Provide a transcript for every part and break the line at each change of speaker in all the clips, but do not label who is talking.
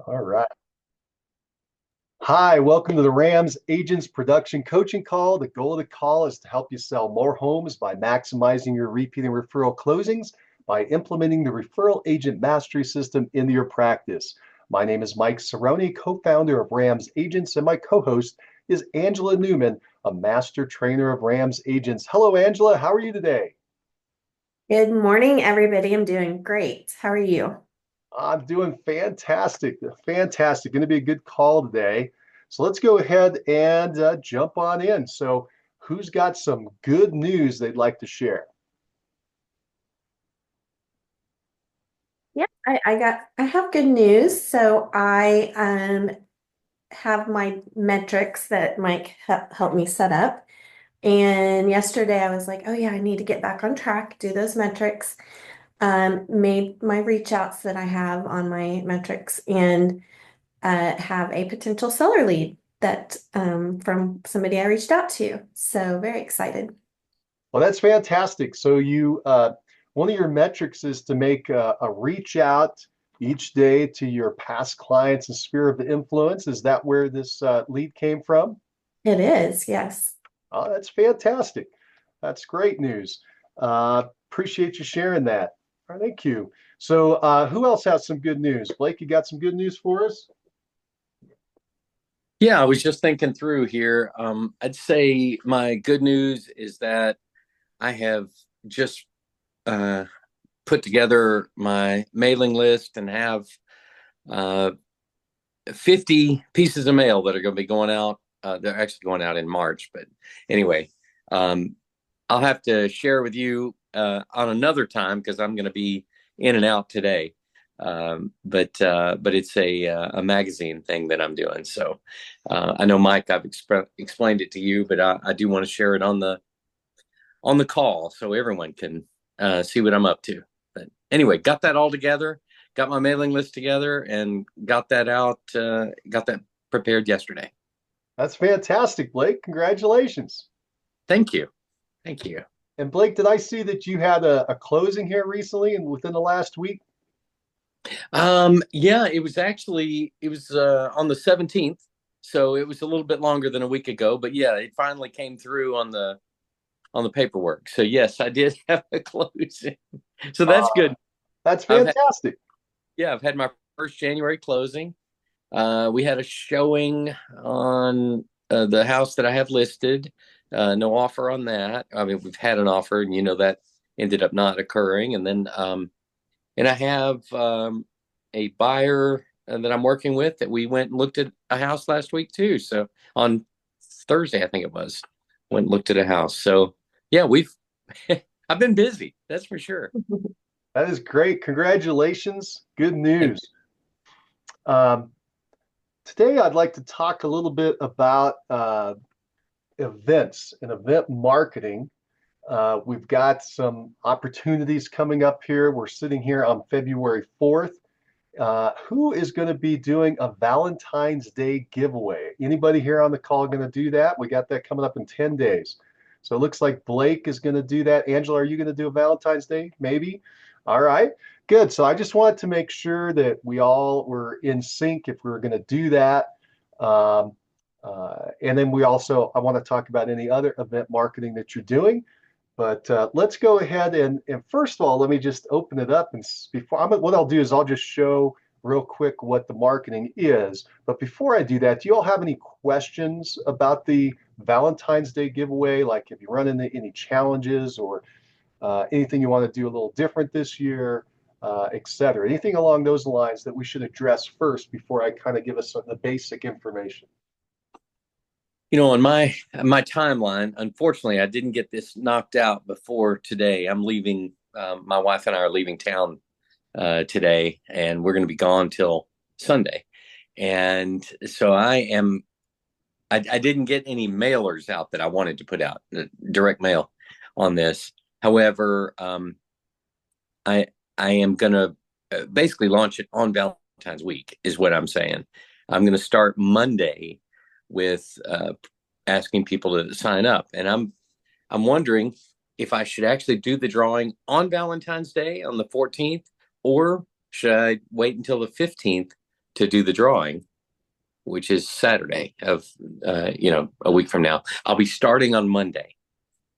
All right. Hi, welcome to the RAMS Agents Production Coaching Call. The goal of the call is to help you sell more homes by maximizing your repeat and referral closings by implementing the Referral Agent Mastery System into your practice. My name is Mike Cerrone, co-founder of RAMS Agents, and my co-host is Angela Newman, a master trainer of RAMS Agents. Hello, Angela. How are you today?
Good morning, everybody. I'm doing great. How are you?
I'm doing fantastic. Fantastic. Going to be a good call today. So let's go ahead and jump on in. So, who's got some good news they'd like to share?
Yeah, I have good news. So I have my metrics that Mike helped me set up. And yesterday I was like, oh yeah, I need to get back on track, do those metrics. Made my reach outs that I have on my metrics and have a potential seller lead that from somebody I reached out to. So very excited.
Well, that's fantastic. So, one of your metrics is to make a reach out each day to your past clients and sphere of influence. Is that where this lead came from?
It is, yes.
Oh, that's fantastic. That's great news. Appreciate you sharing that. All right, thank you. So, who else has some good news? Blake, you got some good news for us?
Yeah, I was just thinking through here. I'd say my good news is that I have just uh, put together my mailing list and have uh, 50 pieces of mail that are going to be going out. They're actually going out in March, but anyway, um, I'll have to share with you on another time because I'm going to be in and out today. But it's a magazine thing that I'm doing. So I know Mike, I've explained it to you, but I do want to share it on the call so everyone can see what I'm up to. But anyway, got that all together, got my mailing list together, and got that out. Got that prepared yesterday.
That's fantastic, Blake. Congratulations.
Thank you, thank you.
And Blake, did I see that you had a closing here recently and within the last week?
Yeah, it was on the 17th, so it was a little bit longer than a week ago, but yeah, it finally came through on the paperwork. So yes, I did have a closing. So that's
Uh,
good.
that's
I've had
fantastic.
yeah, I've had my first January closing. We had a showing on the house that I have listed. No offer on that. I mean, we've had an offer, and that ended up not occurring. And I have a buyer that I'm working with that we went and looked at a house last week too. So on Thursday, I think it was, went and looked at a house. So yeah, I've been busy. That's for sure.
That is great. Congratulations. Good
Thank
news. Um, Today, I'd like to talk a little bit about events and event marketing. We've got some opportunities coming up here. We're sitting here on February 4th. Who is going to be doing a Valentine's Day giveaway? Anybody here on the call going to do that? We got that coming up in 10 days. So it looks like Blake is going to do that. Angela, are you going to do a Valentine's Day? Maybe. All right, good. So I just wanted to make sure that we all were in sync if we were going to do that. Um, and then I want to talk about any other event marketing that you're doing. But let's go ahead and first of all, let me just open it up what I'll do is I'll just show real quick what the marketing is. But before I do that, do you all have any questions about the Valentine's Day giveaway? Like if you run into any challenges or anything you want to do a little different this year, et cetera. Anything along those lines that we should address first before I kind of give us the basic information.
On my timeline, unfortunately, I didn't get this knocked out before today. I'm leaving. My wife and I are leaving town today, and we're going to be gone till Sunday. And so I am. I didn't get any mailers out that I wanted to put out direct mail on this. However, I I am going to basically launch it on Valentine's week, is what I'm saying. I'm going to start Monday with asking people to sign up, and I'm wondering if I should actually do the drawing on Valentine's Day on the 14th, or should I wait until the 15th to do the drawing, which is Saturday of, a week from now. I'll be starting on Monday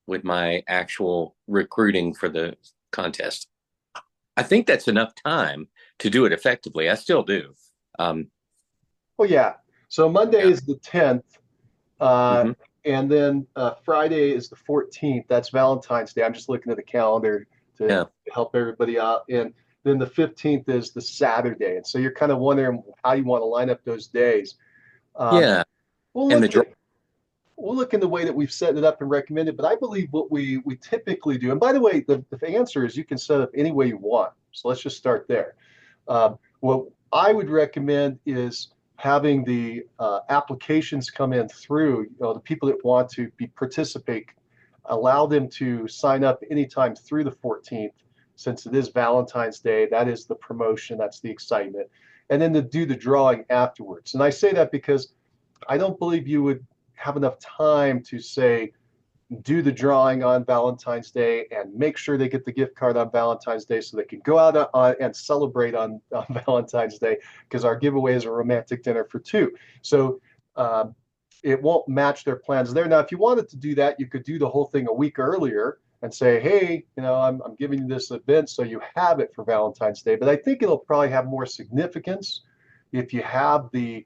with my actual recruiting for the contest. I think that's enough time to do it effectively. I still do.
Well, yeah. So Monday
Yeah.
is the 10th,
Mhm.
and then Friday is the 14th. That's Valentine's Day. I'm just looking at the calendar to
Yeah.
help everybody out. And then the 15th is the Saturday. And so you're kind of wondering how you want to line up those days. Um,
Yeah.
we'll
And the
look
draw.
at we'll look in the way that we've set it up and recommended, but I believe what we typically do, and by the way, the answer is you can set up any way you want. So let's just start there. What I would recommend is having the applications come in through, the people that want to participate, allow them to sign up anytime through the 14th, since it is Valentine's Day. That is the promotion, that's the excitement, and then to do the drawing afterwards. And I say that because I don't believe you would have enough time to say do the drawing on Valentine's Day and make sure they get the gift card on Valentine's Day so they can go out and celebrate on Valentine's Day, because our giveaway is a romantic dinner for two. So it won't match their plans there. Now, if you wanted to do that, you could do the whole thing a week earlier and say, hey, I'm giving you this event so you have it for Valentine's Day. But I think it'll probably have more significance if you have the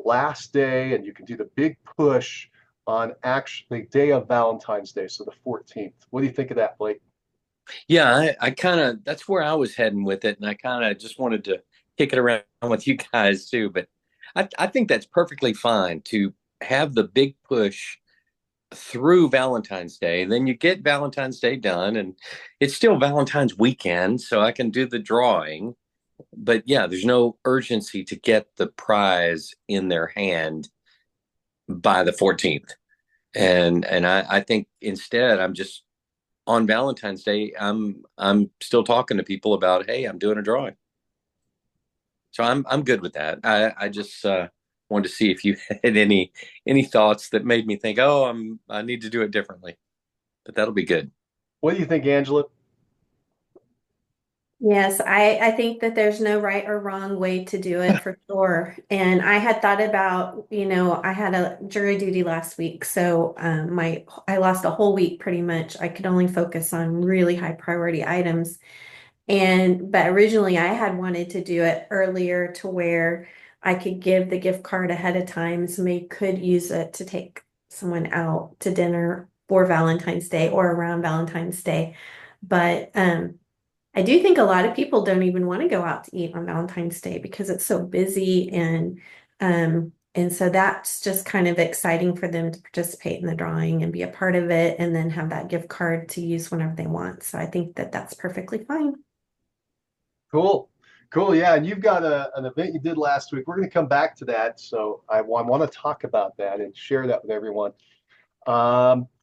last day and you can do the big push on actually the day of Valentine's Day, so the 14th. What do you think of that, Blake?
Yeah, I kind of, that's where I was heading with it. And I kind of just wanted to kick it around with you guys too. But I think that's perfectly fine to have the big push through Valentine's Day. Then you get Valentine's Day done, and it's still Valentine's weekend, so I can do the drawing. But yeah, there's no urgency to get the prize in their hand by the 14th. And I think instead I'm just on Valentine's Day, I'm still talking to people about, hey, I'm doing a drawing. So I'm good with that. I just wanted to see if you had any thoughts that made me think, oh, I need to do it differently. But that'll be good.
What do you think, Angela?
Yes, I think that there's no right or wrong way to do it for sure. And I had thought about, I had a jury duty last week, so I lost a whole week pretty much. I could only focus on really high priority items. But originally I had wanted to do it earlier to where I could give the gift card ahead of time, somebody could use it to take someone out to dinner for Valentine's Day or around Valentine's Day. But I do think a lot of people don't even want to go out to eat on Valentine's Day because it's so busy, and so that's just kind of exciting for them to participate in the drawing and be a part of it and then have that gift card to use whenever they want. So I think that that's perfectly fine.
Cool. Cool. Yeah. And you've got an event you did last week. We're going to come back to that. So I want to talk about that and share that with everyone.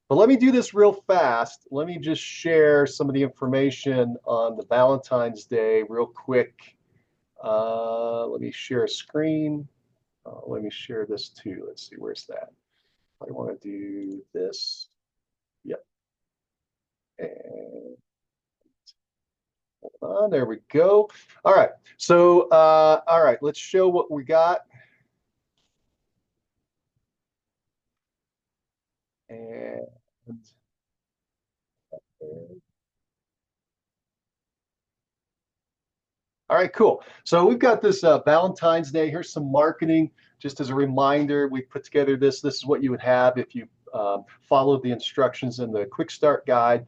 But let me do this real fast. Let me just share some of the information on the Valentine's Day real quick. Let me share a screen. Let me share this too. Let's see, where's that? I want to do this. Yep. And there we go. All right. So, all right, let's show what we got. And all right, cool. So we've got this Valentine's Day. Here's some marketing. Just as a reminder, we put together this. This is what you would have if you followed the instructions in the quick start guide.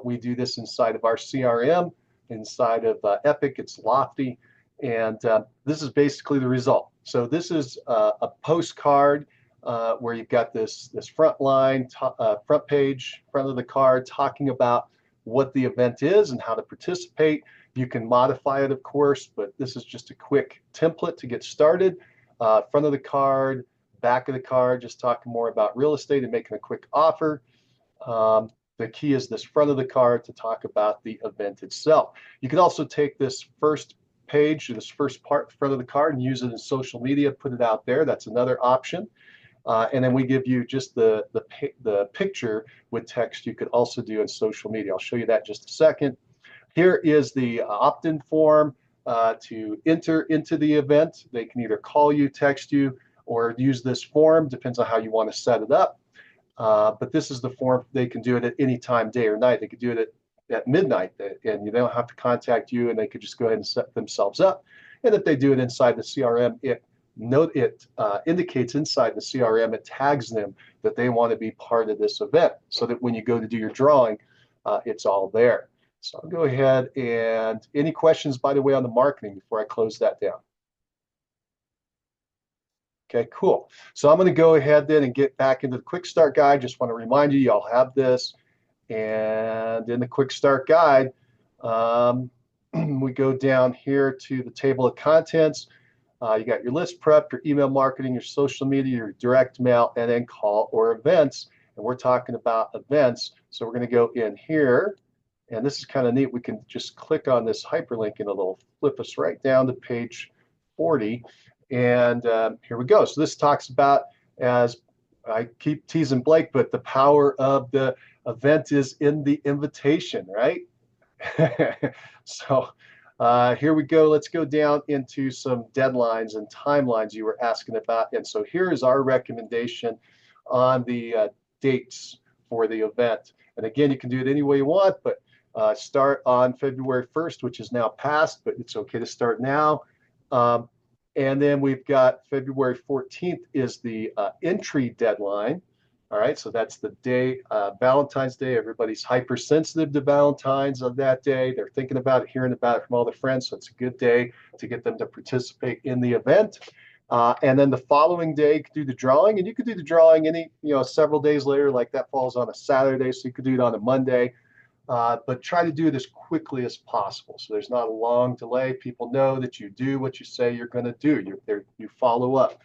We do this inside of our CRM, inside of Epic. It's Lofty. And this is basically the result. So this is a postcard where you've got this front line, front page, front of the card talking about what the event is and how to participate. You can modify it, of course, but this is just a quick template to get started. Front of the card, back of the card, just talking more about real estate and making a quick offer. The key is this front of the card to talk about the event itself. You can also take this first page, this first part, front of the card, and use it in social media, put it out there. That's another option. And then we give you just the picture with text you could also do in social media. I'll show you that in just a second. Here is the opt-in form. to enter into the event. They can either call you, text you, or use this form, depends on how you want to set it up. But this is the form. They can do it at any time, day or night. They could do it at midnight, and you don't have to contact you, and they could just go ahead and set themselves up. And if they do it inside the CRM, it indicates inside the CRM, it tags them that they want to be part of this event, so that when you go to do your drawing, it's all there. So I'll go ahead, and any questions, by the way, on the marketing before I close that down? Okay, cool. So I'm going to go ahead then and get back into the quick start guide. Just want to remind you, y'all have this. And in the quick start guide, we go down here to the table of contents. You got your list prep, your email marketing, your social media, your direct mail, and then call or events. And we're talking about events. So we're going to go in here. And this is kind of neat. We can just click on this hyperlink and it'll flip us right down to page 40. And here we go. So this talks about, as I keep teasing Blake, but the power of the event is in the invitation, right? So here we go. Let's go down into some deadlines and timelines you were asking about. And so here is our recommendation on the dates for the event. And again, you can do it any way you want, but start on February 1st, which is now past, but it's okay to start now. And then we've got February 14th is the entry deadline. All right, so that's the day, Valentine's Day. Everybody's hypersensitive to Valentine's on that day. They're thinking about it, hearing about it from all their friends. So it's a good day to get them to participate in the event. And then the following day, you could do the drawing, and you could do the drawing several days later, like that falls on a Saturday. So you could do it on a Monday. But try to do it as quickly as possible. So there's not a long delay. People know that you do what you say you're going to do. You follow up.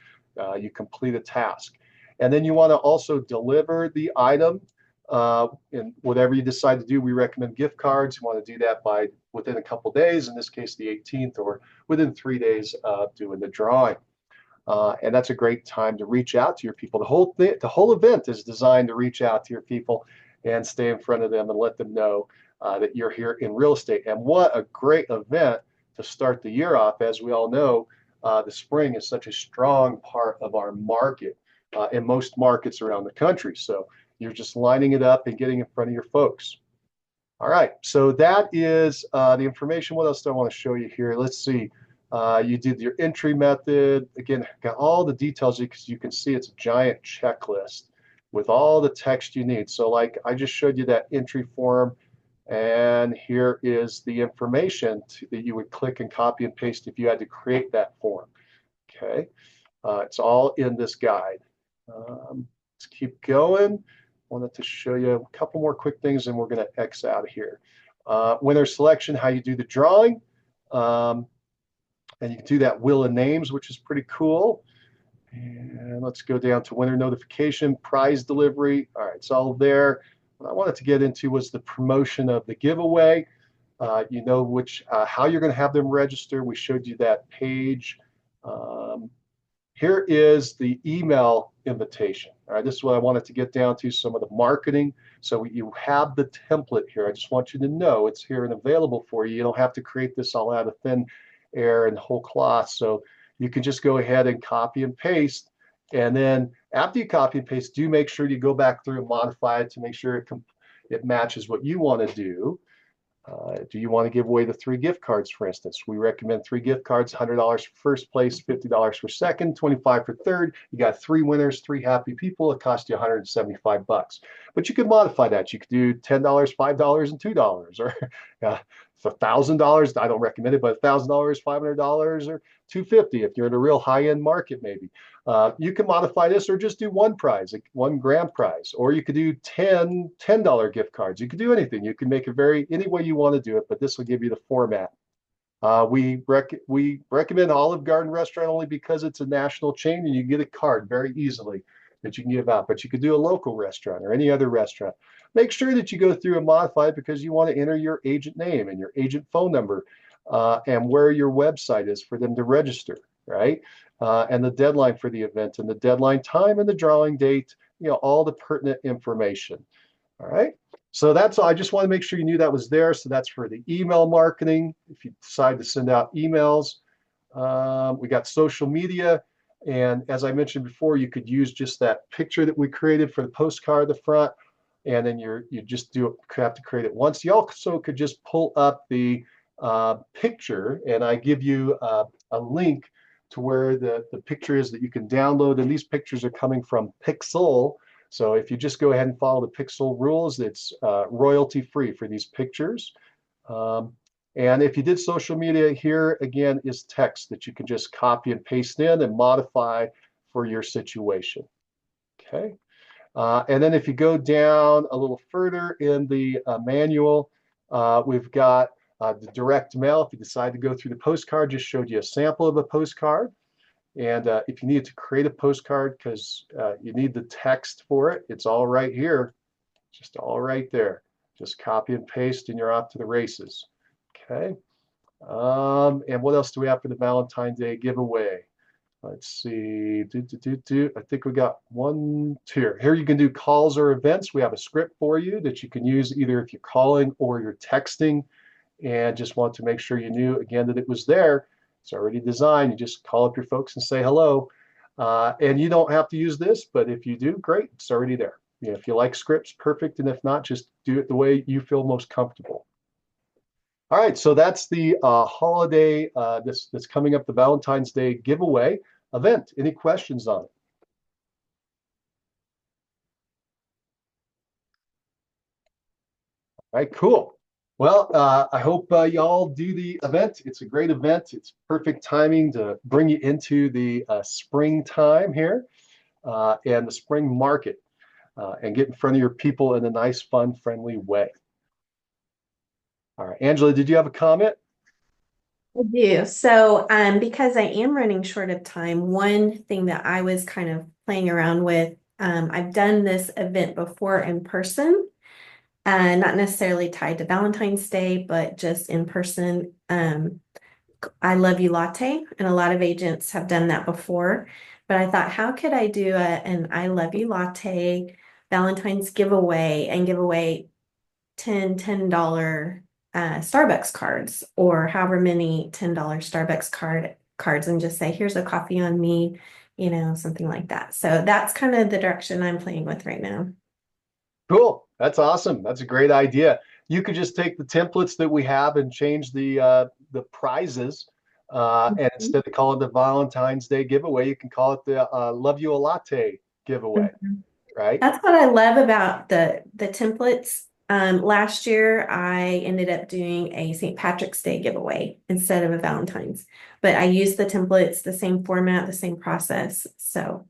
You complete a task. And then you want to also deliver the item. And whatever you decide to do, we recommend gift cards. You want to do that by within a couple days, in this case, the 18th, or within 3 days of doing the drawing. And that's a great time to reach out to your people. The whole event is designed to reach out to your people and stay in front of them and let them know that you're here in real estate. And what a great event to start the year off. As we all know, the spring is such a strong part of our market in most markets around the country. So you're just lining it up and getting in front of your folks. All right, so that is the information. What else do I want to show you here? Let's see. You did your entry method. Again, got all the details because you can see it's a giant checklist with all the text you need. So like I just showed you that entry form, and here is the information that you would click and copy and paste if you had to create that form. Okay, it's all in this guide. Let's keep going. Wanted to show you a couple more quick things and we're going to X out of here. Winner selection, how you do the drawing. And you can do that will and names, which is pretty cool. And let's go down to winner notification, prize delivery. All right, it's all there. What I wanted to get into was the promotion of the giveaway. You know how you're going to have them register. We showed you that page. Here is the email invitation. All right, this is what I wanted to get down to, some of the marketing. So you have the template here. I just want you to know it's here and available for you. You don't have to create this all out of thin air and whole cloth. So you can just go ahead and copy and paste. And then after you copy and paste, do make sure you go back through and modify it to make sure it matches what you want to do. Do you want to give away the 3 gift cards, for instance? We recommend 3 gift cards, $100 for first place, $50 for second, $25 for third. You got 3 winners, 3 happy people. It cost you $175. But you could modify that. You could do $10, $5, and $2, or $1,000. I don't recommend it, but $1,000, $500, or $250 if you're in a real high-end market, maybe. You can modify this or just do one prize, like one grand prize, or you could do $10 gift cards. You could do anything. You can make it any way you want to do it, but this will give you the format. We recommend Olive Garden restaurant only because it's a national chain and you get a card very easily that you can give out, but you could do a local restaurant or any other restaurant. Make sure that you go through and modify it because you want to enter your agent name and your agent phone number and where your website is for them to register, right? And the deadline for the event and the deadline time and the drawing date, all the pertinent information. All right. So that's all. I just want to make sure you knew that was there. So that's for the email marketing. If you decide to send out emails, we got social media. And as I mentioned before, you could use just that picture that we created for the postcard at the front. And then you just have to create it once. You also could just pull up the picture, and I give you a link to where the picture is that you can download. And these pictures are coming from Pixel. So if you just go ahead and follow the Pixel rules, it's royalty free for these pictures. Um, and if you did social media, here again is text that you can just copy and paste in and modify for your situation. Okay. And then if you go down a little further in the manual, we've got the direct mail. If you decide to go through the postcard, just showed you a sample of a postcard. And if you need to create a postcard because you need the text for it, it's all right here, just all right there. Just copy and paste and you're off to the races. Okay. And what else do we have for the Valentine's Day giveaway? Let's see. I think we got one tier. Here you can do calls or events. We have a script for you that you can use either if you're calling or you're texting. And just want to make sure you knew again that it was there. It's already designed. You just call up your folks and say hello. And you don't have to use this, but if you do, great. It's already there. You know, if you like scripts, perfect. And if not, just do it the way you feel most comfortable. All right, so that's the holiday that's coming up, the Valentine's Day giveaway event. Any questions on it? All right, cool. Well, I hope y'all do the event. It's a great event. It's perfect timing to bring you into the springtime here and the spring market and get in front of your people in a nice, fun, friendly way. All right, Angela, did you have a comment?
I do. So, because I am running short of time, one thing that I was kind of playing around with, I've done this event before in person, not necessarily tied to Valentine's Day, but just in person. I love you latte, and a lot of agents have done that before. But I thought, how could I do an I love you latte Valentine's giveaway and give away $10 Starbucks cards or however many $10 Starbucks cards and just say, here's a coffee on me, something like that. So that's kind of the direction I'm playing with right now.
Cool. That's awesome. That's a great idea. You could just take the templates that we have and change the prizes. And
Mhm.
instead of calling it the Valentine's Day giveaway, you can call it the Love You a Latte giveaway,
Mhm.
right?
That's what I love about the templates. Last year I ended up doing a St. Patrick's Day giveaway instead of a Valentine's, but I used the templates, the same format, the same process. So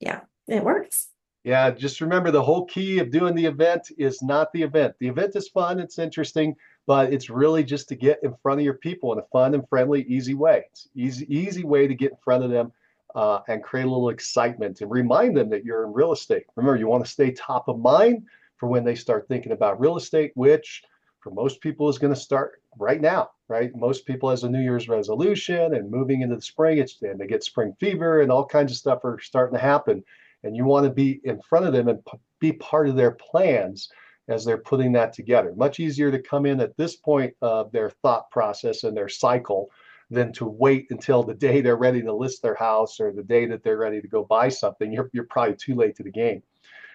yeah, it works.
Yeah, just remember the whole key of doing the event is not the event. The event is fun, it's interesting, but it's really just to get in front of your people in a fun and friendly, easy way. It's easy way to get in front of them and create a little excitement and remind them that you're in real estate. Remember, you want to stay top of mind for when they start thinking about real estate, which for most people is going to start right now, right? Most people has a New Year's resolution and moving into the spring, and they get spring fever and all kinds of stuff are starting to happen and you want to be in front of them and be part of their plans as they're putting that together. Much easier to come in at this point of their thought process and their cycle than to wait until the day they're ready to list their house or the day that they're ready to go buy something. You're probably too late to the game.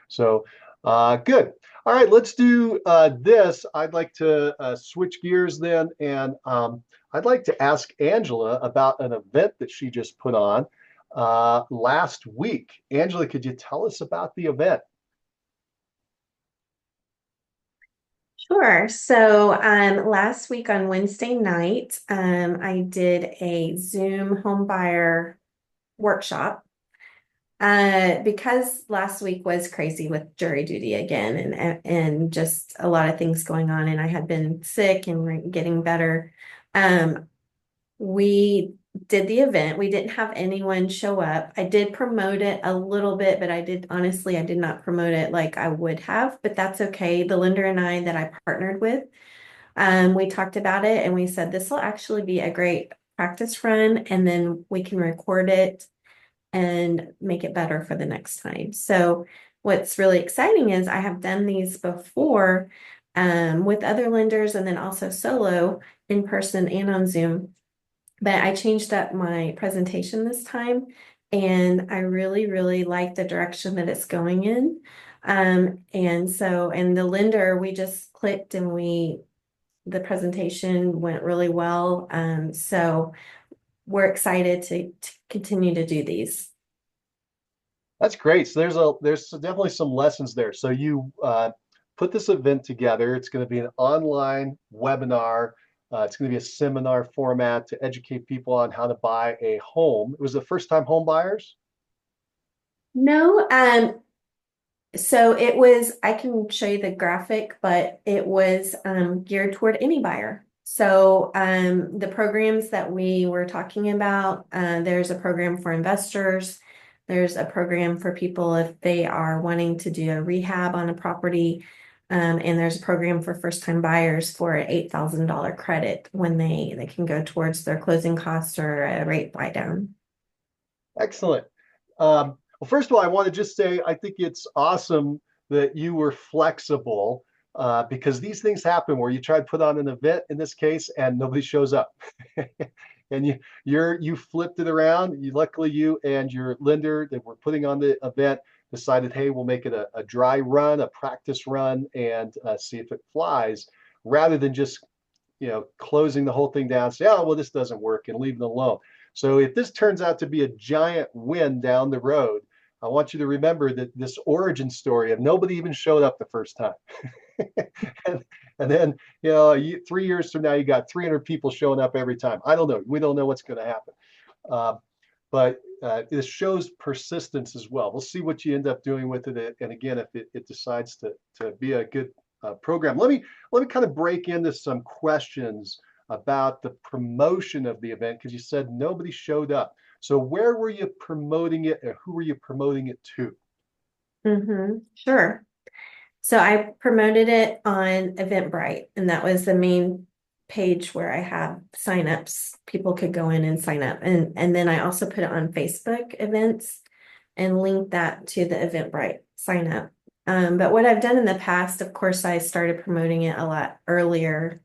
So good. All right, let's do this. I'd like to switch gears then, and I'd like to ask Angela about an event that she just put on last week. Angela, could you tell us about the event?
Sure. So last week on Wednesday night, I did a Zoom home buyer workshop. Because last week was crazy with jury duty again and just a lot of things going on, and I had been sick and getting better. We did the event. We didn't have anyone show up. I did promote it a little bit, but I did not promote it like I would have, but that's okay. The lender and I that I partnered with, we talked about it and we said this will actually be a great practice run, and then we can record it and make it better for the next time. So what's really exciting is I have done these before with other lenders and then also solo in person and on Zoom. But I changed up my presentation this time, and I really, really like the direction that it's going in. And the lender, we just clicked and the presentation went really well. So we're excited to continue to do these.
That's great. So there's definitely some lessons there. So you put this event together. It's going to be an online webinar. It's going to be a seminar format to educate people on how to buy a home. It was the first time home buyers?
No, so it was, I can show you the graphic, but it was geared toward any buyer. So the programs that we were talking about, there's a program for investors. There's a program for people if they are wanting to do a rehab on a property. And there's a program for first-time buyers for an $8,000 credit when they can go towards their closing costs or a rate buy down.
Excellent. Well, first of all, I want to just say I think it's awesome that you were flexible because these things happen where you try to put on an event in this case and nobody shows up. And you flipped it around. Luckily you and your lender that were putting on the event decided, hey, we'll make it a dry run, a practice run, and see if it flies, rather than just closing the whole thing down, say, oh, well, this doesn't work, and leave it alone. So if this turns out to be a giant win down the road, I want you to remember that this origin story of nobody even showed up the first time. and, and then, 3 years from now, you got 300 people showing up every time. I don't know. We don't know what's going to happen. But this shows persistence as well. We'll see what you end up doing with it. And again, if it decides to be a good program. Let me kind of break into some questions about the promotion of the event, because you said nobody showed up. So where were you promoting it, and who were you promoting it to?
Sure. So I promoted it on Eventbrite, and that was the main page where I have signups. People could go in and sign up. And then I also put it on Facebook events and linked that to the Eventbrite sign up. But what I've done in the past, of course, I started promoting it a lot earlier.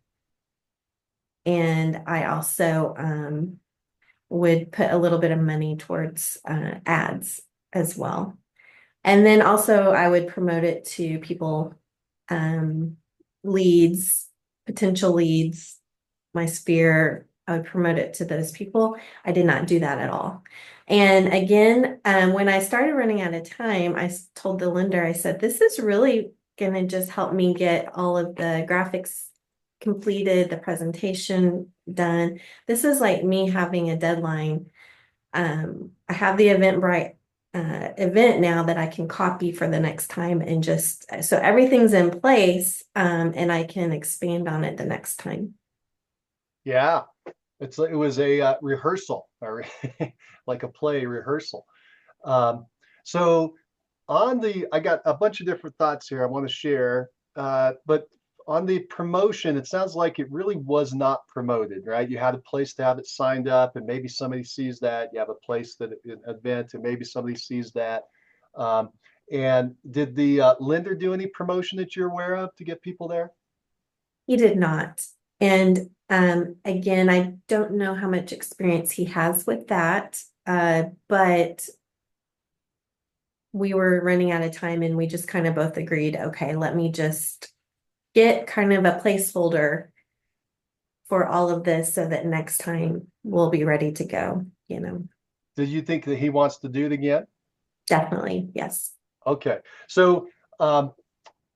And I also would put a little bit of money towards ads as well. And then also I would promote it to people, leads, potential leads, my sphere. I would promote it to those people. I did not do that at all. And again, when I started running out of time, I told the lender, I said, this is really going to just help me get all of the graphics completed, the presentation done. This is like me having a deadline. I have the Eventbrite event now that I can copy for the next time, and just so everything's in place, and I can expand on it the next time.
Yeah, it was a rehearsal, or like a play rehearsal. So I got a bunch of different thoughts here I want to share, but on the promotion, it sounds like it really was not promoted, right? You had a place to have it signed up, and maybe somebody sees that. You have a place that an event, and maybe somebody sees that. And did the lender do any promotion that you're aware of to get people there?
He did not. And again, I don't know how much experience he has with that, but we were running out of time, and we just kind of both agreed, okay, let me just get kind of a placeholder for all of this so that next time we'll be ready to go,
Did you think that he wants to do it again?
Definitely, yes.
Okay. So, all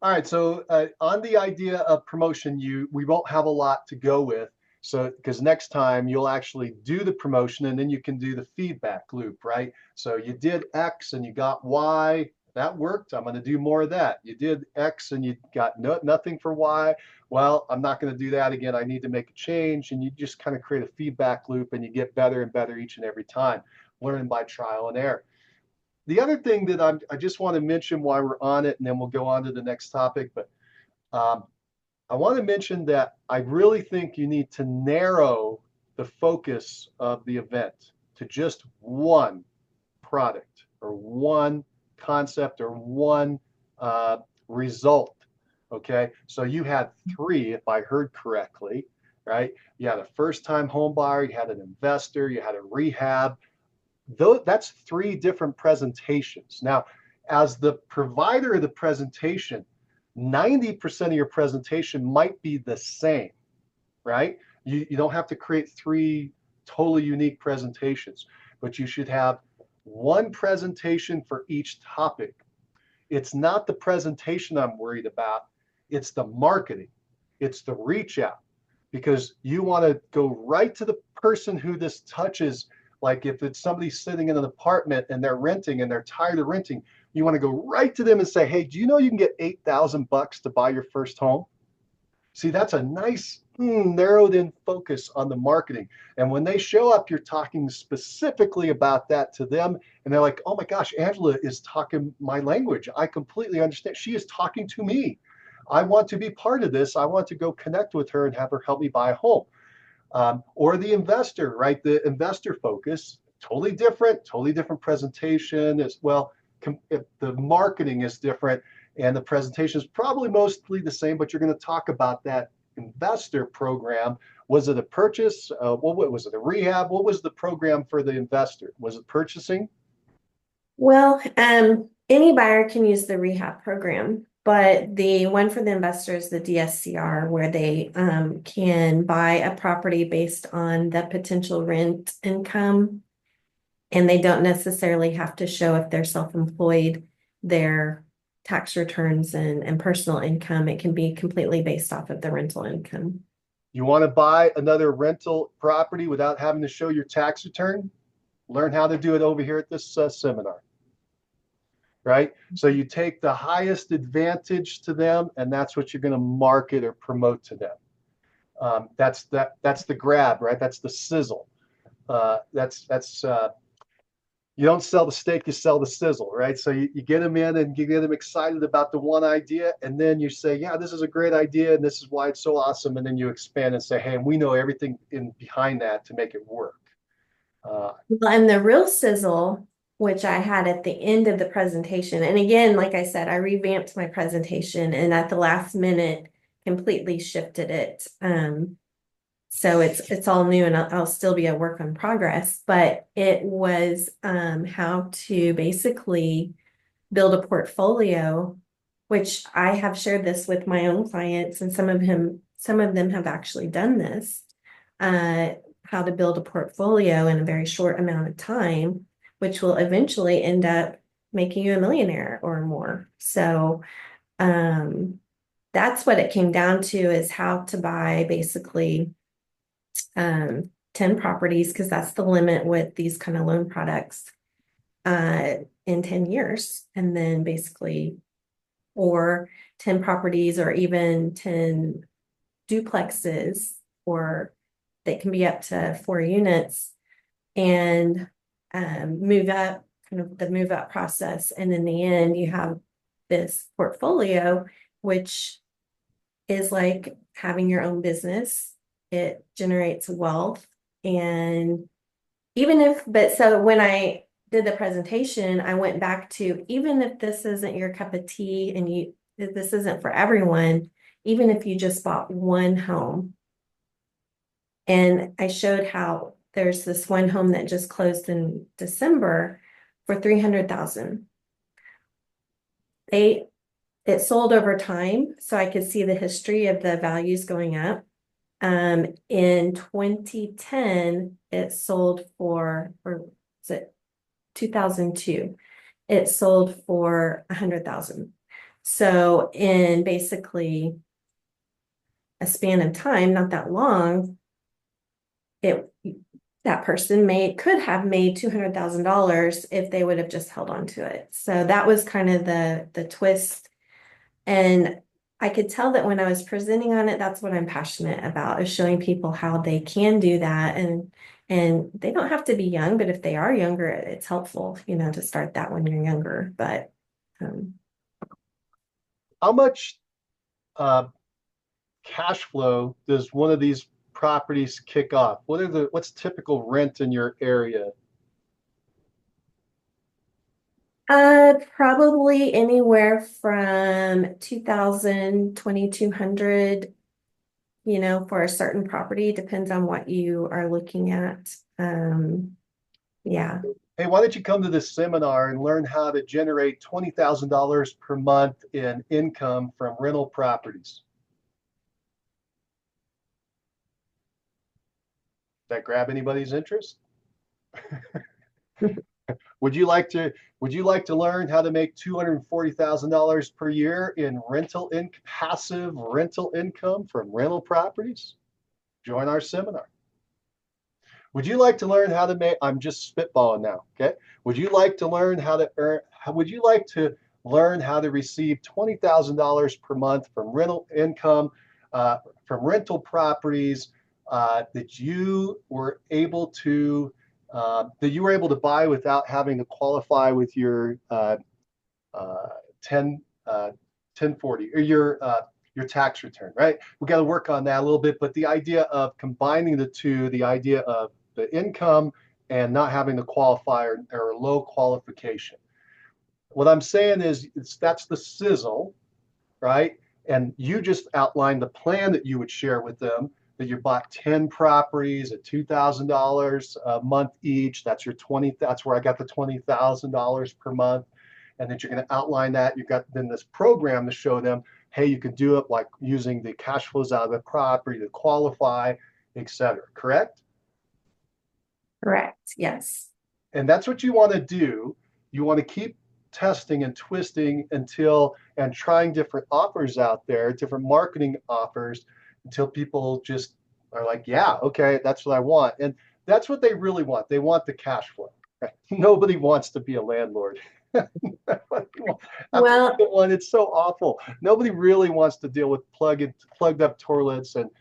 right. So, on the idea of promotion, we won't have a lot to go with. So, because next time you'll actually do the promotion, and then you can do the feedback loop, right? So you did X and you got Y. That worked. I'm going to do more of that. You did X and you got nothing for Y. Well, I'm not going to do that again. I need to make a change. And you just kind of create a feedback loop, and you get better and better each and every time, learning by trial and error. The other thing that I just want to mention while we're on it, and then we'll go on to the next topic, but I want to mention that I really think you need to narrow the focus of the event to just one product or one concept or one result. Okay, so you had three, if I heard correctly, right? You had a first-time home buyer, you had an investor, you had a rehab. That's three different presentations. Now, as the provider of the presentation, 90% of your presentation might be the same, right? You don't have to create three totally unique presentations, but you should have one presentation for each topic. It's not the presentation I'm worried about, it's the marketing, it's the reach out, because you want to go right to the person who this touches. Like if it's somebody sitting in an apartment and they're renting and they're tired of renting, you want to go right to them and say, hey, do you know you can get $8,000 to buy your first home? See, that's a nice narrowed in focus on the marketing. And when they show up, you're talking specifically about that to them. And they're like, oh my gosh, Angela is talking my language. I completely understand. She is talking to me. I want to be part of this. I want to go connect with her and have her help me buy a home. Or the investor, right? The investor focus, totally different presentation as well. The marketing is different and the presentation is probably mostly the same, but you're going to talk about that investor program. Was it a purchase? What was it, a rehab? What was the program for the investor? Was it purchasing?
Well, any buyer can use the rehab program, but the one for the investors, the DSCR, where they can buy a property based on the potential rent income, and they don't necessarily have to show if they're self-employed, their tax returns and personal income. It can be completely based off of the rental income.
You want to buy another rental property without having to show your tax return? Learn how to do it over here at this seminar, right? So you take the highest advantage to them, and that's what you're going to market or promote to them. That's the grab, right? That's the sizzle. You don't sell the steak, you sell the sizzle, right? So you get them in and you get them excited about the one idea, and then you say, yeah, this is a great idea, and this is why it's so awesome. And then you expand and say, hey, and we know everything in behind that to make it work.
And the real sizzle, which I had at the end of the presentation, and again, like I said, I revamped my presentation and at the last minute completely shifted it. So it's all new and I'll still be a work in progress, but it was how to basically build a portfolio, which I have shared this with my own clients, and some of them have actually done this. How to build a portfolio in a very short amount of time, which will eventually end up making you a millionaire or more. So that's what it came down to, is how to buy basically 10 properties, because that's the limit with these kind of loan products, in 10 years. And then basically, or 10 properties or even 10 duplexes, or they can be up to 4 units, and move up, kind of the move up process. And in the end, you have this portfolio, which is like having your own business. It generates wealth. And so when I did the presentation, I went back to, even if this isn't your cup of tea and this isn't for everyone, even if you just bought one home. And I showed how there's this one home that just closed in December for $300,000. It sold over time, so I could see the history of the values going up. In 2010, it sold for, or was it 2002? It sold for $100,000. So in basically a span of time, not that long, that person could have made $200,000 if they would have just held on to it. So that was kind of the twist. And I could tell that when I was presenting on it, that's what I'm passionate about, is showing people how they can do that. And they don't have to be young, but if they are younger, it's helpful, to start that when you're younger. But
how much cash flow does one of these properties kick off? What's typical rent in your area?
Probably anywhere from 2,000, 2,200, for a certain property, depends on what you are looking at. Yeah.
Hey, why don't you come to this seminar and learn how to generate $20,000 per month in income from rental properties? That grab anybody's interest? Would you like to learn how to make $240,000 per year in passive rental income from rental properties? Join our seminar. Would you like to learn how to make, I'm just spitballing now, okay? Would you like to learn how to receive $20,000 per month from rental income, from rental properties that you were able to buy without having to qualify with your 10 1040 or your tax return, right? We got to work on that a little bit, but the idea of combining the two, the idea of the income and not having to qualify or low qualification. What I'm saying is that's the sizzle, right? And you just outlined the plan that you would share with them, that you bought 10 properties at $2,000 a month each. That's where I got the $20,000 per month. And that you're going to outline that. You've got then this program to show them, hey, you can do it like using the cash flows out of the property to qualify, etc. Correct?
Correct. Yes.
And that's what you want to do. You want to keep testing and twisting and trying different offers out there, different marketing offers, until people just are like, yeah, okay, that's what I want. And that's what they really want. They want the cash flow. Right? Nobody wants to be a landlord.
Well,
It's so awful. Nobody really wants to deal with plugged up toilets and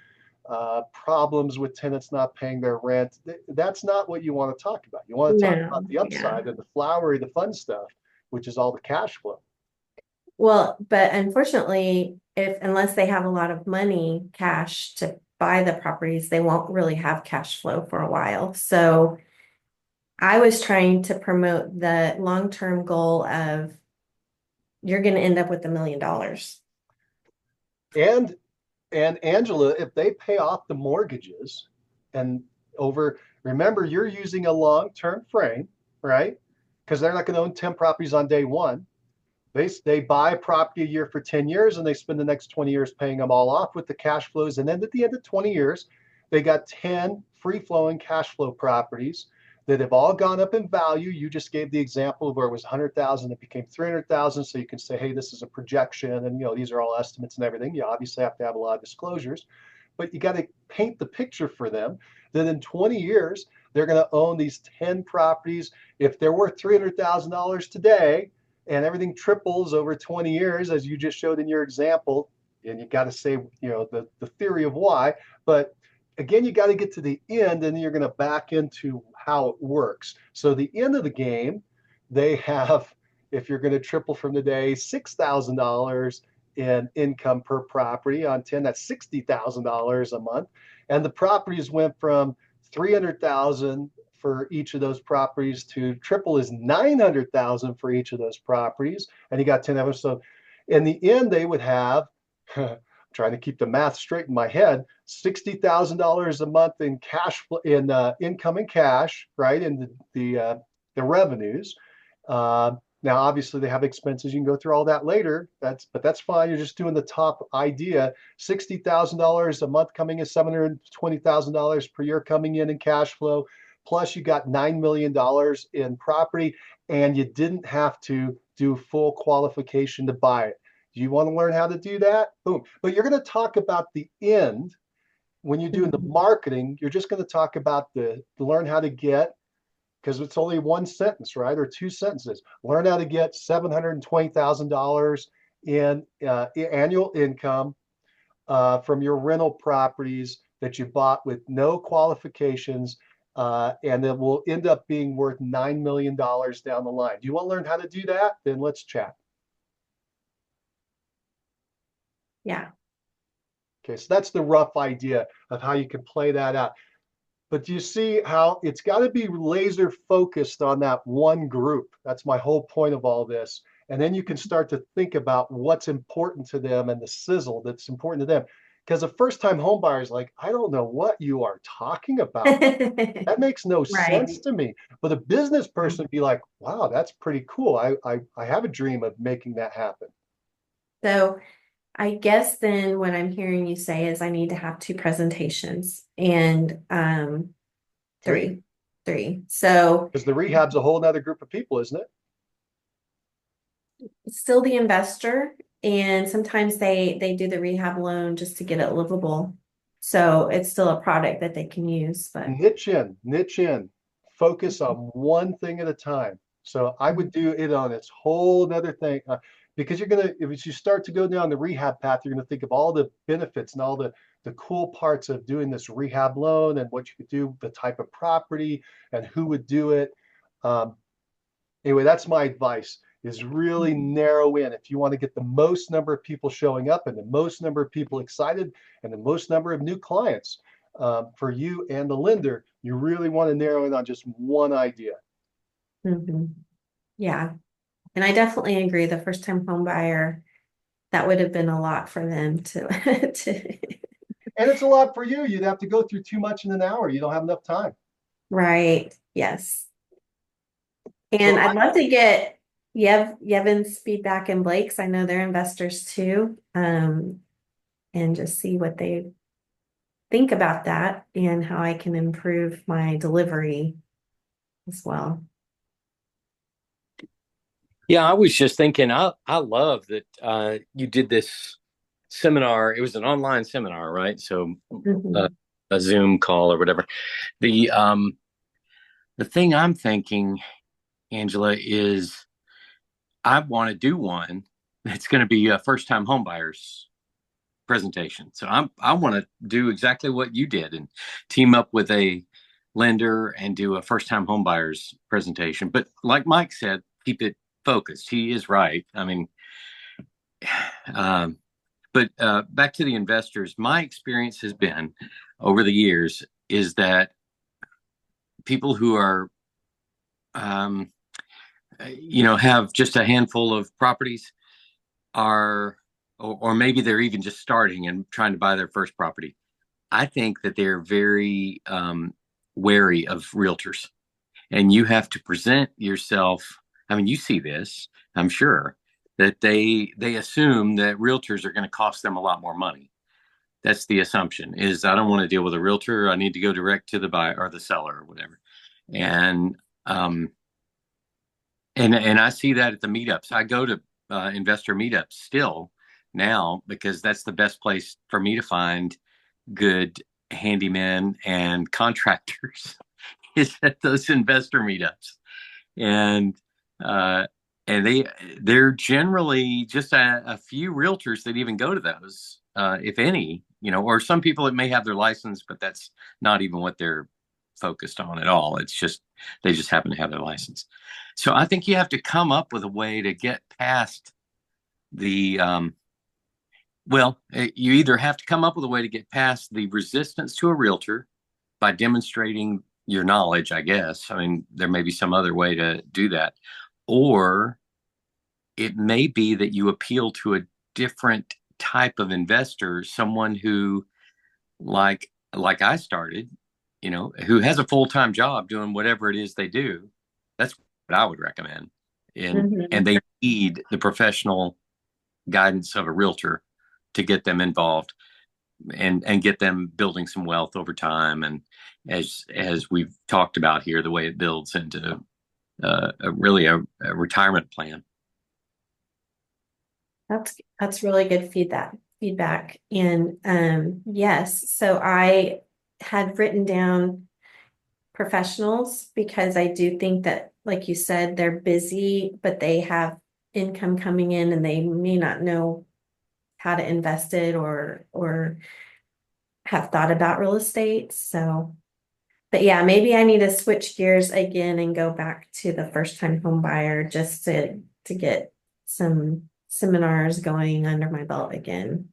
problems with tenants not paying their rent. That's not what you want to talk about. You want to talk about
no.
the upside and the flowery, the fun stuff, which is all the cash flow.
Well, but unfortunately, unless they have a lot of money, cash to buy the properties, they won't really have cash flow for a while. So I was trying to promote the long-term goal of you're going to end up with $1 million.
And Angela, if they pay off the mortgages and remember, you're using a long-term frame, right? Because they're not going to own 10 properties on day one. They buy a property a year for 10 years and they spend the next 20 years paying them all off with the cash flows. And then at the end of 20 years, they got 10 free-flowing cash flow properties that have all gone up in value. You just gave the example of where it was 100,000, it became 300,000. So you can say, hey, this is a projection, and these are all estimates and everything. You obviously have to have a lot of disclosures, but you got to paint the picture for them that in 20 years they're going to own these 10 properties. If they're worth $300,000 today, and everything triples over 20 years, as you just showed in your example, and you got to say, the theory of why. But again, you got to get to the end, and then you're going to back into how it works. So the end of the game, they have, if you're going to triple from today, $6,000 in income per property on 10. That's $60,000 a month, and the properties went from 300,000 for each of those properties to triple is 900,000 for each of those properties, and you got 10 of them. So in the end, they would have trying to keep the math straight in my head, $60,000 a month in cash, in income and cash, right? In the revenues. Now, obviously, they have expenses. You can go through all that later. But that's fine. You're just doing the top idea. $60,000 a month coming in, $720,000 per year coming in cash flow. Plus, you got $9 million in property, and you didn't have to do full qualification to buy it. Do you want to learn how to do that? Boom. But you're going to talk about the end when you're doing the marketing. You're just going to talk about to learn how to get, because it's only one sentence, right? Or two sentences. Learn how to get $720,000 in annual income from your rental properties that you bought with no qualifications, and it will end up being worth $9 million down the line. Do you want to learn how to do that? Then let's chat.
Yeah.
Okay, so that's the rough idea of how you can play that out. But you see how it's got to be laser focused on that one group. That's my whole point of all this. And then you can start to think about what's important to them and the sizzle that's important to them. Because a first time home buyer is like, I don't know what you are talking about. That makes no
Right.
sense to me. But a business person would be like, wow, that's pretty cool. I have a dream of making that happen.
So I guess then what I'm hearing you say is I need to have two presentations and
Three.
three. So
Because the rehab's a whole nother group of people, isn't it?
still the investor, and sometimes they do the rehab loan just to get it livable. So it's still a product that they can use, but
Niche in, focus on one thing at a time. So I would do it on its whole other thing because you're gonna, if you start to go down the rehab path, you're gonna think of all the benefits and all the cool parts of doing this rehab loan and what you could do, the type of property and who would do it. Um, anyway, that's my advice is really narrow in. If you want to get the most number of people showing up and the most number of people excited and the most number of new clients for you and the lender, you really want to narrow in on just one idea.
Mhm. Yeah. And I definitely agree. The first time home buyer, that would have been a lot for them to to
And it's a lot for you. You'd have to go through too much in an hour. You don't have enough time.
right. Yes.
So
And I'd love to get Yevin's feedback and Blake's. I know they're investors too. And just see what they think about that and how I can improve my delivery as well.
Yeah, I was just thinking, I love that you did this seminar. It was an online seminar, right? So uh,
Mhm.
a Zoom call or whatever. The um the thing I'm thinking, Angela, is I want to do one that's going to be a first time homebuyers presentation. So I want to do exactly what you did and team up with a lender and do a first time homebuyers presentation. But like Mike said, keep it focused. He is right. I mean, um, but back to the investors, my experience has been over the years is that people who are, um, have just a handful of properties are, or maybe they're even just starting and trying to buy their first property. I think that they're very wary of realtors, and you have to present yourself. I mean, you see this, I'm sure, that they assume that realtors are going to cost them a lot more money. That's the assumption is I don't want to deal with a realtor. I need to go direct to the buyer or the seller or whatever. And um, and I see that at the meetups. I go to investor meetups still now because that's the best place for me to find good handymen and contractors is at those investor meetups. And uh, and they're generally just a few realtors that even go to those, if any, or some people that may have their license, but that's not even what they're focused on at all. It's just they just happen to have their license. So I think you have to come up with a way to get past the you either have to come up with a way to get past the resistance to a realtor by demonstrating your knowledge, I guess. I mean, there may be some other way to do that. Or it may be that you appeal to a different type of investor, someone who, like I started, who has a full-time job doing whatever it is they do. That's what I would recommend. And
Mhm.
they need the professional guidance of a realtor to get them involved and get them building some wealth over time. And as we've talked about here, the way it builds into really a retirement plan.
That's really good feedback. And yes, so I had written down professionals because I do think that, like you said, they're busy, but they have income coming in and they may not know how to invest it or have thought about real estate. So, but yeah, maybe I need to switch gears again and go back to the first time home buyer just to get some seminars going under my belt again.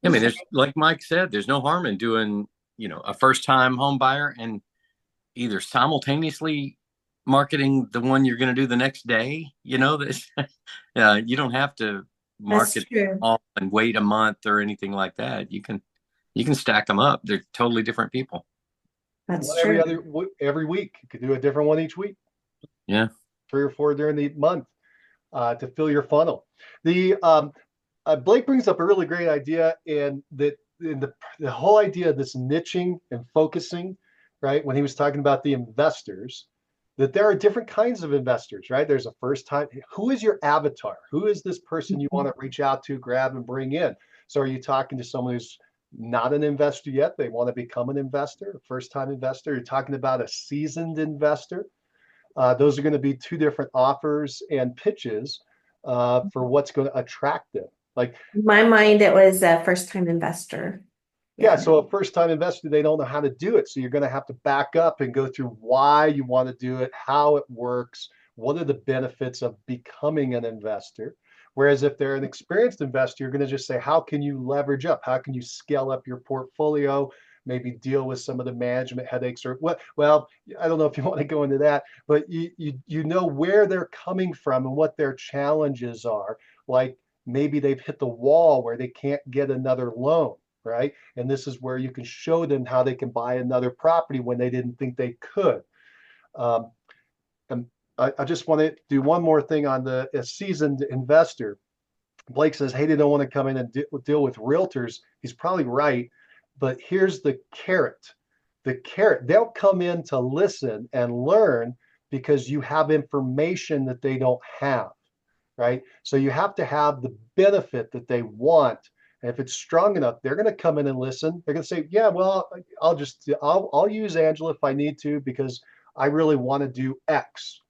I mean, there's like Mike said, there's no harm in doing, a first time home buyer and either simultaneously marketing the one you're going to do the next day. This, you don't have to
That's
market
true.
all and wait a month or anything like that. You can stack them up. They're totally different people.
That's
Every
true.
other every week, you could do a different one each week,
Yeah.
3 or 4 during the month, to fill your funnel. The Blake brings up a really great idea, and that in the whole idea of this niching and focusing, right? When he was talking about the investors, that there are different kinds of investors, right? There's a first time. Who is your avatar? Who is this person you want to reach out to, grab, and bring in? So are you talking to someone who's not an investor yet? They want to become an investor, a first time investor. You're talking about a seasoned investor. Those are going to be two different offers and pitches for what's going to attract them. Like,
In my mind, it was a first-time investor.
yeah,
Yeah.
so a first time investor, they don't know how to do it. So you're going to have to back up and go through why you want to do it, how it works, what are the benefits of becoming an investor. Whereas if they're an experienced investor, you're going to just say, how can you leverage up? How can you scale up your portfolio? Maybe deal with some of the management headaches or what? Well, I don't know if you want to go into that, but you know where they're coming from and what their challenges are. Like maybe they've hit the wall where they can't get another loan, right? And this is where you can show them how they can buy another property when they didn't think they could. Um, and I just want to do one more thing on the a seasoned investor. Blake says, hey, they don't want to come in and deal with realtors. He's probably right. But here's the carrot. The carrot, they'll come in to listen and learn because you have information that they don't have, right? So you have to have the benefit that they want. And if it's strong enough, they're going to come in and listen. They're going to say, yeah, well, I'll use Angela if I need to because I really want to do X,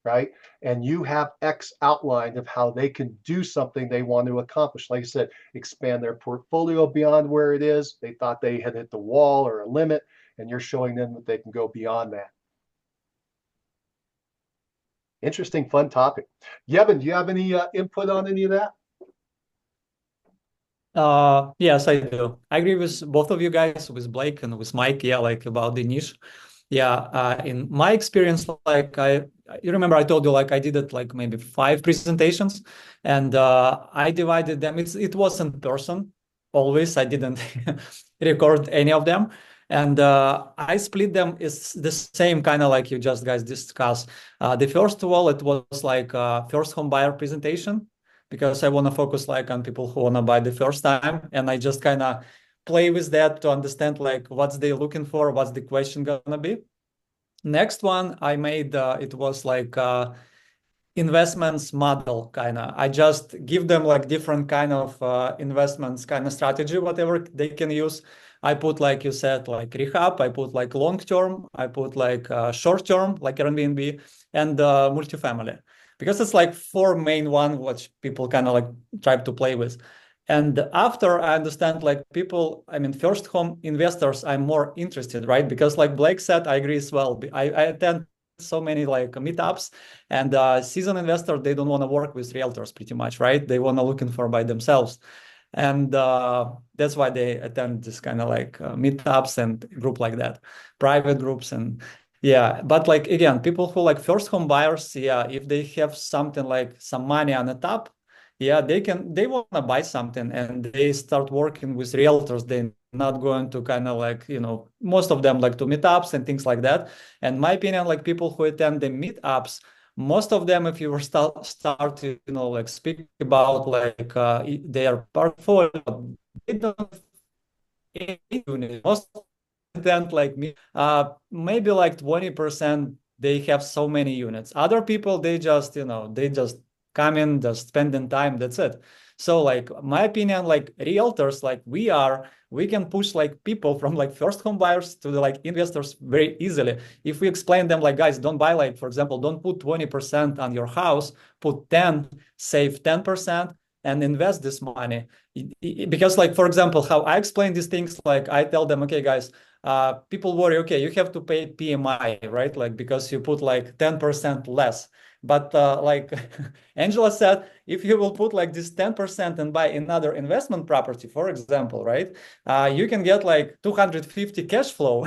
right? And you have X outlined of how they can do something they want to accomplish. Like I said, expand their portfolio beyond where it is. They thought they had hit the wall or a limit, and you're showing them that they can go beyond that. Interesting, fun topic. Yevon, do you have any input on any of that?
Yes, I do. I agree with both of you guys, with Blake and with Mike. Yeah, like about the niche. Yeah, in my experience, like you remember I told you like I did it like maybe 5 presentations, and I divided them. It was in person always. I didn't record any of them, and I split them. It's the same kind of like you just guys discussed. The first of all, it was like first home buyer presentation because I want to focus like on people who want to buy the first time, and I just kind of play with that to understand like what's they looking for, what's the question gonna be. Next one I made, it was like investments model kind of. I just give them like different kind of investments kind of strategy, whatever they can use. I put like you said, like rehab. I put like long term. I put like short term, like Airbnb, and multifamily, because it's like 4 main one which people kind of like try to play with. And after I understand like people, I mean, first home investors, I'm more interested, right? Because like Blake said, I agree as well. I attend so many like meetups, and seasoned investors, they don't want to work with realtors pretty much, right? They want to looking for by themselves. And that's why they attend this kind of like meetups and group like that, private groups. And yeah, but like again, people who like first home buyers, yeah, if they have something like some money on the top, yeah, they want to buy something and they start working with realtors. They're not going to kind of like, most of them like to meetups and things like that. And my opinion, like people who attend the meetups, most of them, if you were start to, like speak about like their portfolio, they don't most content like me, maybe like 20% they have so many units. Other people, they just come in, just spending time, that's it. So like my opinion, like realtors, like we can push like people from like first home buyers to the like investors very easily. If we explain them like, guys, don't buy, like, for example, don't put 20% on your house, put 10, save 10% and invest this money. Because like, for example, how I explain these things, like I tell them, okay, guys, people worry, okay, you have to pay PMI, right? Like because you put like 10% less. But like Angela said, if you will put like this 10% and buy another investment property, for example, right? You can get like 250 cash flow.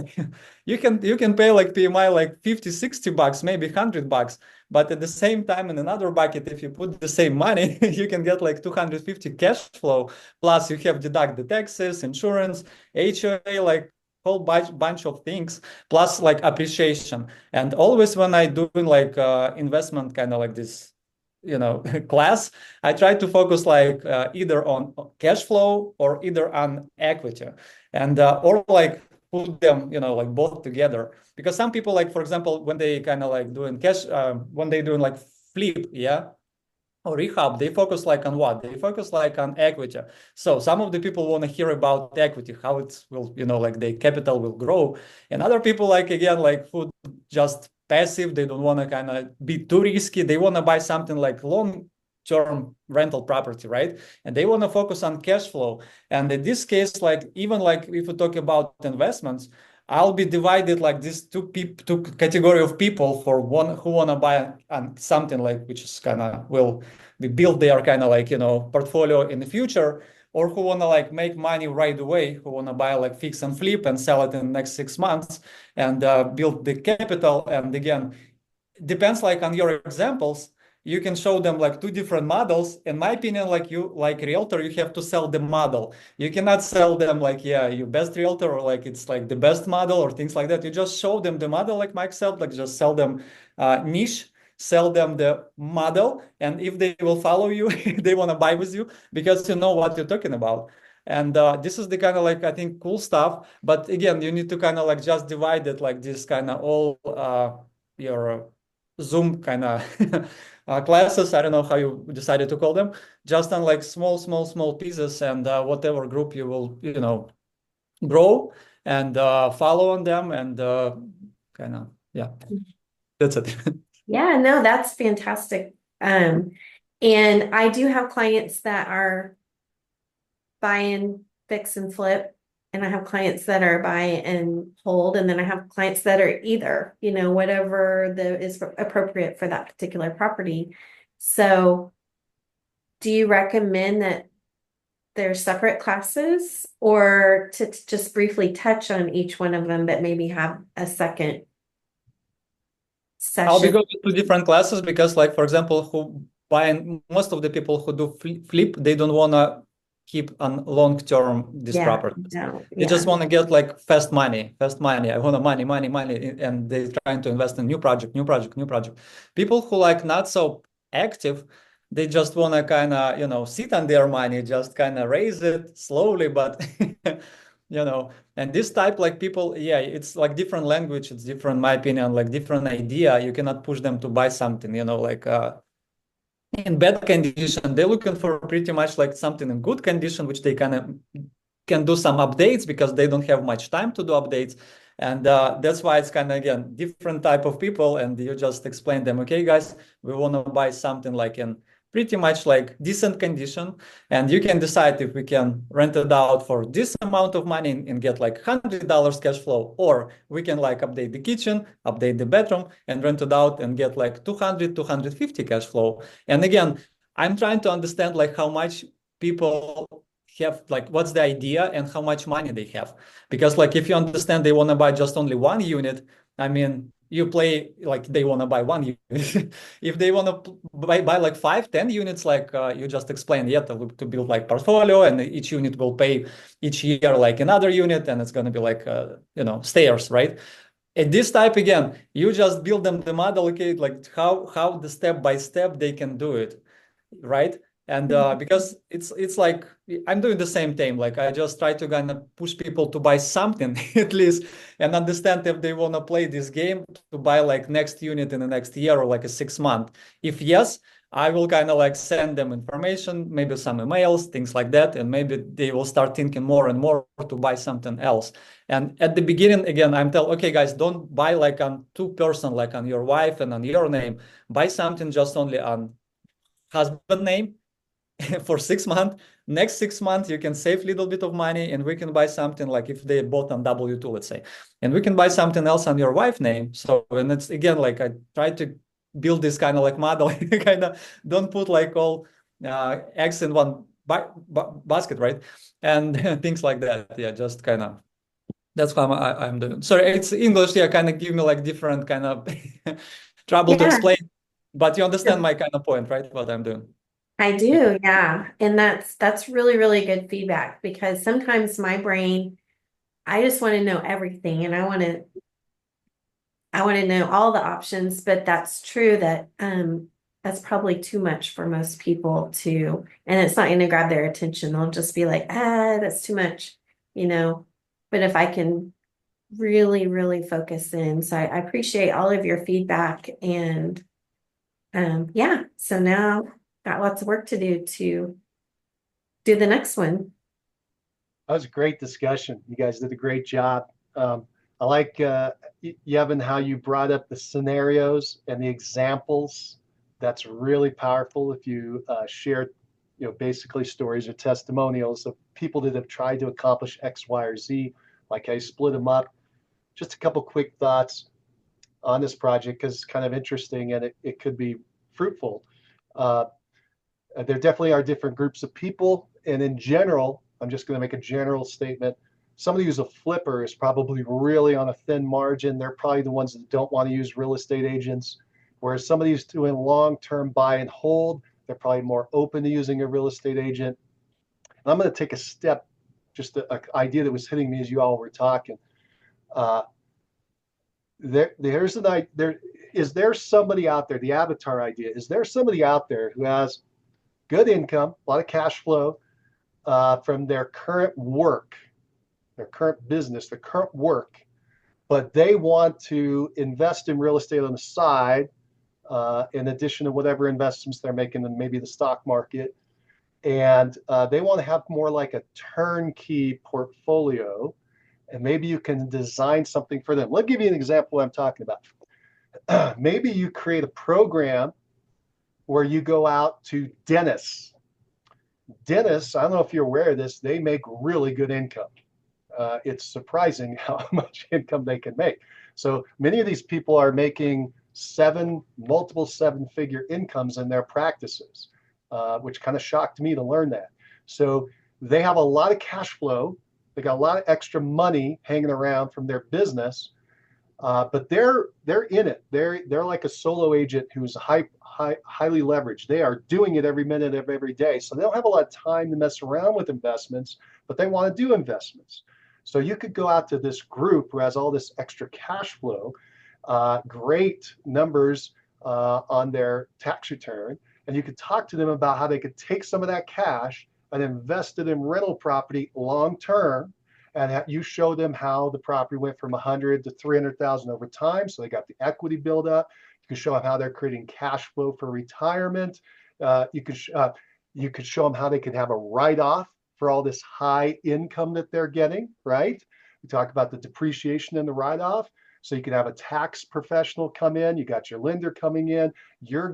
You can pay like PMI like 50, 60 bucks, maybe 100 bucks. But at the same time, in another bucket, if you put the same money, you can get like 250 cash flow. Plus you have deduct the taxes, insurance, HOA, like whole bunch of things, plus like appreciation. And always when I doing like investment kind of like this, class, I try to focus like either on cash flow or either on equity, and or like put them, like both together. Because some people, like for example, when they kind of like doing cash, when they doing like flip, yeah, or rehab, they focus like on what? They focus like on equity. So some of the people want to hear about equity, how it will, like the capital will grow. And other people, like again, like who just passive, they don't want to kind of be too risky. They want to buy something like long-term rental property, right? And they want to focus on cash flow. And in this case, like even like if we talk about investments, I'll be divided like these two category of people. For one who want to buy something like which is kind of will be build their kind of like portfolio in the future, or who want to like make money right away, who want to buy like fix and flip and sell it in the next 6 months and build the capital. And again, depends like on your examples. You can show them like two different models. In my opinion, like you, like realtor, you have to sell the model. You cannot sell them like, yeah, you best realtor, or like it's like the best model or things like that. You just show them the model, like Mike said, like just sell them niche, sell them the model. And if they will follow you, they want to buy with you because you know what you're talking about. And this is the kind of like, I think, cool stuff. But again, you need to kind of like just divide it like this kind of all your Zoom kind of classes. I don't know how you decided to call them, just on like small pieces, and whatever group you will, grow and follow on them, and kind of, yeah, that's it.
Yeah, no, that's fantastic. And I do have clients that are buy and fix and flip, and I have clients that are buy and hold, and then I have clients that are either, whatever is appropriate for that particular property. So do you recommend that there's separate classes, or to just briefly touch on each one of them, but maybe have a second
I'll be
session?
going to different classes because, like, for example, who buy, most of the people who do flip, they don't want to keep on long term these properties.
No,
They just want to get like fast money. I want a money, and they're trying to invest in new project. People who like not so active, they just want to kind of, sit on their money, just kind of raise it slowly, but and this type like people, yeah, it's like different language, it's different, in my opinion, like different idea. You cannot push them to buy something, like in bad condition. They're looking for pretty much like something in good condition, which they kind of can do some updates because they don't have much time to do updates. And that's why it's kind of, again, different type of people. And you just explain them, okay, guys, we want to buy something like in pretty much like decent condition, and you can decide if we can rent it out for this amount of money and get like $100 cash flow, or we can like update the kitchen, update the bedroom, and rent it out and get like 250 cash flow. And again, I'm trying to understand like how much people have, like what's the idea and how much money they have. Because like if you understand they want to buy just only one unit, I mean, you play like they want to buy one unit. If they want to buy like 5, 10 units, like you just explained, yeah, to build like portfolio, and each unit will pay each year like another unit, and it's going to be like stairs, right? At this type, again, you just build them the model, okay, like how the step by step they can do it, right? And because it's like I'm doing the same thing. Like I just try to kind of push people to buy something at least, and understand if they want to play this game, to buy like next unit in the next year or like a 6 month. If yes, I will kind of like send them information, maybe some emails, things like that, and maybe they will start thinking more and more to buy something else. And at the beginning, again, I'm telling, okay, guys, don't buy like on two-person, like on your wife and on your name. Buy something just only on husband name for 6 months, next 6 months you can save a little bit of money and we can buy something, like if they both on W2, let's say, and we can buy something else on your wife's name. So, and it's again, like I try to build this kind of like model, kind of don't put like all eggs in one basket, right? And things like that. Yeah, just kind of, that's what I'm doing. Sorry, it's English. Yeah, kind of give me like different kind of trouble to
Yeah,
explain, but you understand my kind of point, right? What I'm doing.
I do. Yeah. And that's really, really good feedback because sometimes my brain, I just want to know everything and I want to know all the options, but that's true that that's probably too much for most people to, and it's not going to grab their attention. They'll just be like, that's too much, you know. But if I can really, really focus in, so I appreciate all of your feedback, and yeah, so now got lots of work to do the next one.
That was a great discussion. You guys did a great job. I like Yevon, how you brought up the scenarios and the examples. That's really powerful. If you share, basically stories or testimonials of people that have tried to accomplish X, Y, or Z, like I split them up. Just a couple quick thoughts on this project because it's kind of interesting and it could be fruitful. There definitely are different groups of people, and in general, I'm just going to make a general statement. Somebody who's a flipper is probably really on a thin margin. They're probably the ones that don't want to use real estate agents. Whereas somebody who's doing long-term buy and hold, they're probably more open to using a real estate agent. And I'm going to take a step, just an idea that was hitting me as you all were talking. Is there somebody out there, the avatar idea, is there somebody out there who has good income, a lot of cash flow from their current work, their current business, their current work, but they want to invest in real estate on the side in addition to whatever investments they're making in maybe the stock market. And they want to have more like a turnkey portfolio. And maybe you can design something for them. Let me give you an example of what I'm talking about. Maybe you create a program where you go out to dentists. Dentists, I don't know if you're aware of this, they make really good income. It's surprising how much income they can make. So many of these people are making multiple seven-figure incomes in their practices, which kind of shocked me to learn that. So they have a lot of cash flow. They got a lot of extra money hanging around from their business, but they're in it. They're like a solo agent who's highly leveraged. They are doing it every minute of every day. So they don't have a lot of time to mess around with investments, but they want to do investments. So you could go out to this group who has all this extra cash flow, great numbers on their tax return, and you could talk to them about how they could take some of that cash and invest it in rental property long term. And you show them how the property went from 100 to 300,000 over time. So they got the equity build up. You can show them how they're creating cash flow for retirement. You could show them how they can have a write-off for all this high income that they're getting, right? We talk about the depreciation and the write-off. So you can have a tax professional come in. You got your lender coming in. You're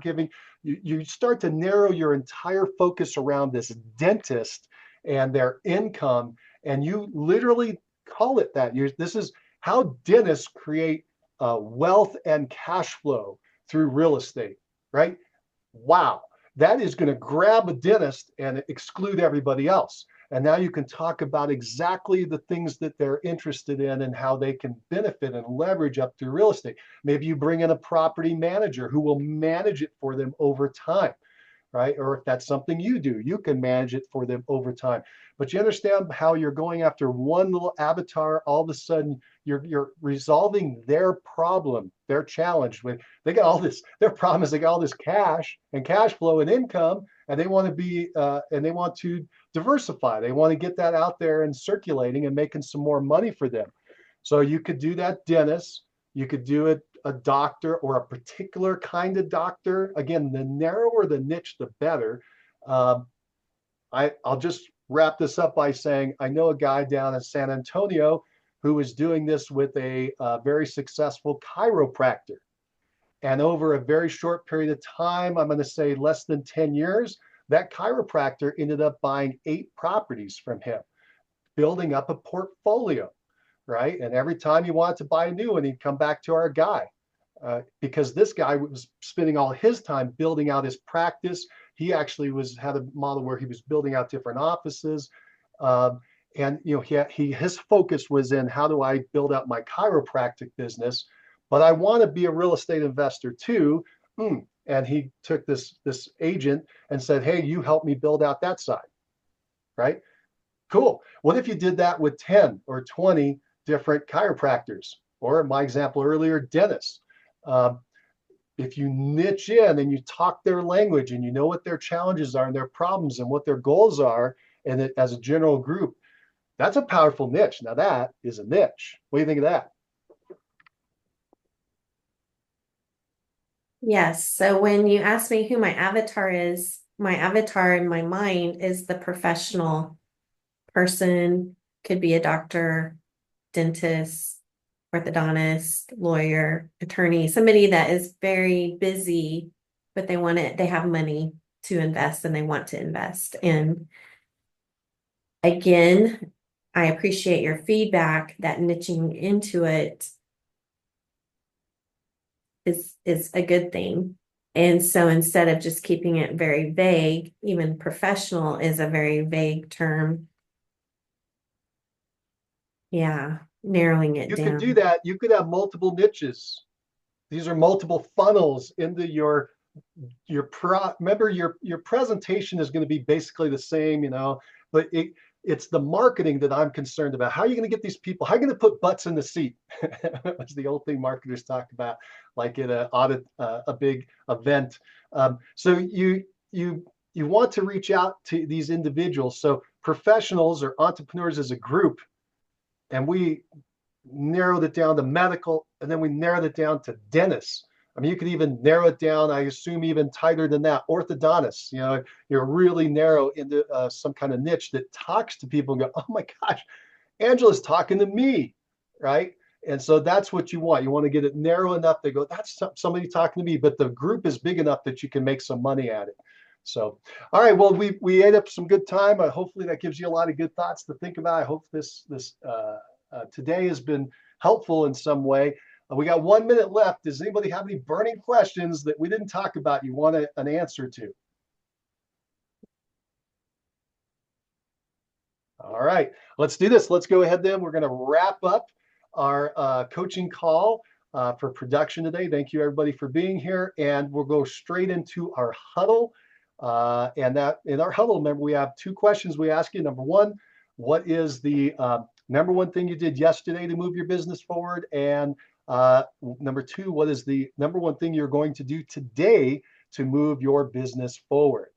giving. You start to narrow your entire focus around this dentist and their income, and you literally call it that. This is how dentists create wealth and cash flow through real estate, right? Wow, that is going to grab a dentist and exclude everybody else. And now you can talk about exactly the things that they're interested in and how they can benefit and leverage up through real estate. Maybe you bring in a property manager who will manage it for them over time, right? Or if that's something you do, you can manage it for them over time. But you understand how you're going after one little avatar, all of a sudden you're resolving their problem, their challenge. When they got all this, their problem is they got all this cash and cash flow and income, and they want to diversify. They want to get that out there and circulating and making some more money for them. So you could do that dentist, you could do it a doctor or a particular kind of doctor. Again, the narrower the niche, the better. I'll just wrap this up by saying I know a guy down in San Antonio who is doing this with a very successful chiropractor. And over a very short period of time, I'm going to say less than 10 years, That chiropractor ended up buying 8 properties from him, building up a portfolio, right? And every time he wanted to buy a new one, he'd come back to our guy. Because this guy was spending all his time building out his practice. He actually had a model where he was building out different offices. And his focus was in, how do I build out my chiropractic business? But I want to be a real estate investor too. And he took this agent and said, hey, you help me build out that side, right? Cool. What if you did that with 10 or 20 different chiropractors? Or in my example earlier, dentists. If you niche in and you talk their language and you know what their challenges are and their problems and what their goals are, and as a general group, that's a powerful niche. Now that is a niche. What do you think of that?
Yes. So when you ask me who my avatar is, my avatar in my mind is the professional person, could be a doctor, dentist, orthodontist, lawyer, attorney, somebody that is very busy, but they have money to invest and they want to invest. And again, I appreciate your feedback that niching into it is a good thing. And so instead of just keeping it very vague, even professional is a very vague term. Yeah, narrowing it
You
down.
could do that. You could have multiple niches. These are multiple funnels into remember your presentation is going to be basically the same, but it's the marketing that I'm concerned about. How are you going to get these people? How are you going to put butts in the seat? That's the old thing marketers talk about, like at a big event. So you want to reach out to these individuals. So professionals or entrepreneurs as a group, and we narrowed it down to medical, and then we narrowed it down to dentists. I mean, you could even narrow it down, I assume, even tighter than that. Orthodontists, you're really narrow into some kind of niche that talks to people and go, oh my gosh, Angela's talking to me, right? And so that's what you want. You want to get it narrow enough. They go, that's somebody talking to me, but the group is big enough that you can make some money at it. So, all right, well, we ate up some good time. Hopefully that gives you a lot of good thoughts to think about. I hope this today has been helpful in some way. We got 1 minute left. Does anybody have any burning questions that we didn't talk about you want an answer to? All right, let's do this. Let's go ahead then. We're going to wrap up our coaching call for production today. Thank you, everybody, for being here. And we'll go straight into our huddle. And that in our huddle, remember, we have 2 questions we ask you. Number 1, what is the number 1 thing you did yesterday to move your business forward? And number 2, what is the number 1 thing you're going to do today to move your business forward?